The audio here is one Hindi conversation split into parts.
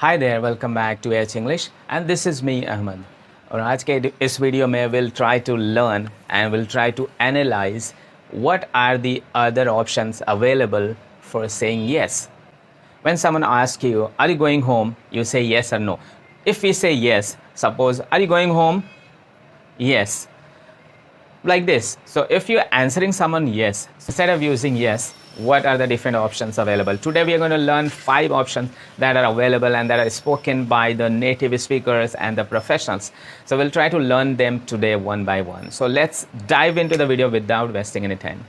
Hi there, welcome back to H English and this is me Ahmed. और आज के इस वीडियो में we'll try to learn and we'll try to analyze what are the other options available for saying yes. When someone asks you, are you going home? You say yes or no. If we say yes, suppose, are you going home? Yes. Like this. So if you're answering someone yes, instead of using yes, what are the different options available? Today we are going to learn 5 options that are available and that are spoken by the native speakers and the professionals. So we'll try to learn them today one by one. So let's dive into the video without wasting any time.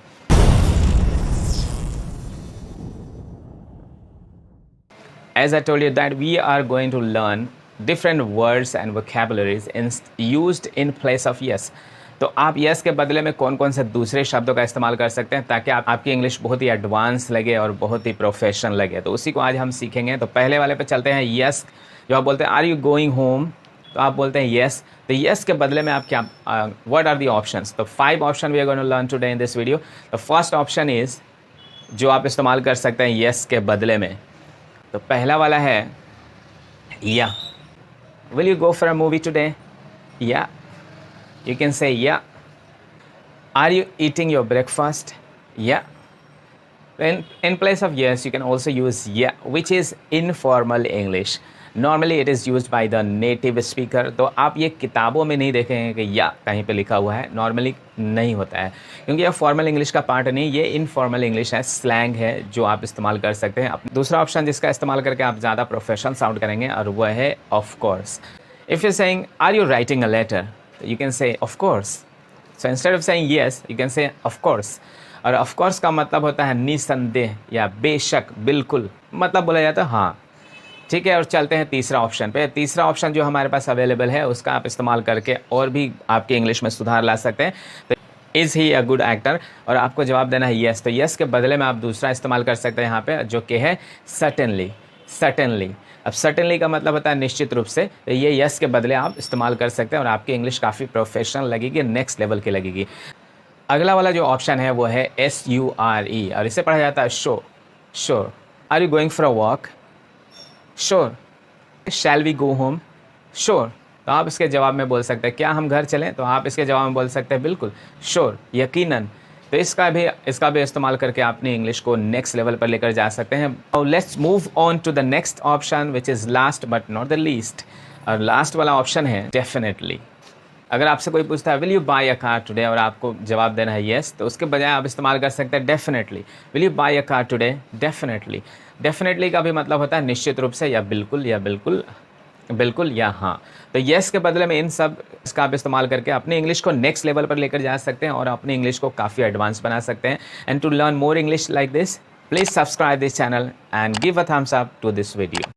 As I told you that we are going to learn different words and vocabularies used in place of yes. तो आप यस के बदले में कौन कौन से दूसरे शब्दों का इस्तेमाल कर सकते हैं ताकि आपकी इंग्लिश बहुत ही एडवांस लगे और बहुत ही प्रोफेशनल लगे, तो उसी को आज हम सीखेंगे। तो पहले वाले पे चलते हैं। यस, जो आप बोलते हैं आर यू गोइंग होम, तो आप बोलते हैं यस। तो यस के बदले में आप क्या, व्हाट आर दी ऑप्शंस? तो 5 option we are going to learn today in this video. The first option is जो आप इस्तेमाल कर सकते हैं यस के बदले में, तो पहला वाला है या। Will you go for a movie today? या, you can say yeah. Are you eating your breakfast? Yeah. In place of yes, you can also use yeah, which is informal English. Normally it is used by the native speaker. तो आप ये किताबों में नहीं देखेंगे कि या कहीं पे लिखा हुआ है, नॉर्मली नहीं होता है, क्योंकि ये फॉर्मल इंग्लिश का पार्ट नहीं, ये इनफॉर्मल इंग्लिश है, स्लैंग है जो आप इस्तेमाल कर सकते हैं। दूसरा ऑप्शन जिसका इस्तेमाल करके आप ज़्यादा प्रोफेशनल साउंड करेंगे और वह है of course. If you saying are you writing a letter, you can say of course. So instead of saying yes, you can say of course. और of course का मतलब होता है निसंदेह या बेशक, बिल्कुल, मतलब बोला जाता है हाँ, ठीक है। और चलते हैं तीसरा ऑप्शन पे। तीसरा ऑप्शन जो हमारे पास अवेलेबल है उसका आप इस्तेमाल करके और भी आपकी इंग्लिश में सुधार ला सकते हैं। तो is he a good actor, और आपको जवाब देना है येस। तो येस के बदले में आप दूसरा इस्तेमाल कर सकते हैं यहाँ पे, जो कि है सर्टेनली। सर्टेनली, अब सर्टेनली का मतलब होता है निश्चित रूप से, तो ये यस के बदले आप इस्तेमाल कर सकते हैं और आपकी इंग्लिश काफ़ी प्रोफेशनल लगेगी, नेक्स्ट लेवल की लगेगी। अगला वाला जो ऑप्शन है वो है SURE, और इसे पढ़ा जाता है शो। Sure. Are you going for a walk? Sure. Shall we go home? Sure. तो आप इसके जवाब में बोल सकते हैं क्या हम घर चलें? तो आप इसके जवाब में बोल सकते हैं बिल्कुल, श्योर, यकीनन। तो इसका भी इस्तेमाल करके अपनी इंग्लिश को नेक्स्ट लेवल पर लेकर जा सकते हैं। और let's move on to the next option which is last but not the least, और लास्ट वाला ऑप्शन है डेफिनेटली। अगर आपसे कोई पूछता है will you buy a car today, और आपको जवाब देना है येस, तो उसके बजाय आप इस्तेमाल कर सकते हैं definitely. Will you buy a car today? Definitely. Definitely का भी मतलब होता है निश्चित रूप से, या बिल्कुल, या बिल्कुल, बिल्कुल, या हाँ। तो येस के बदले में इन सब इसका आप इस्तेमाल करके अपनी इंग्लिश को नेक्स्ट लेवल पर लेकर जा सकते हैं और अपनी इंग्लिश को काफ़ी एडवांस बना सकते हैं। And to learn more English like this, please subscribe this channel and give a thumbs up to this video.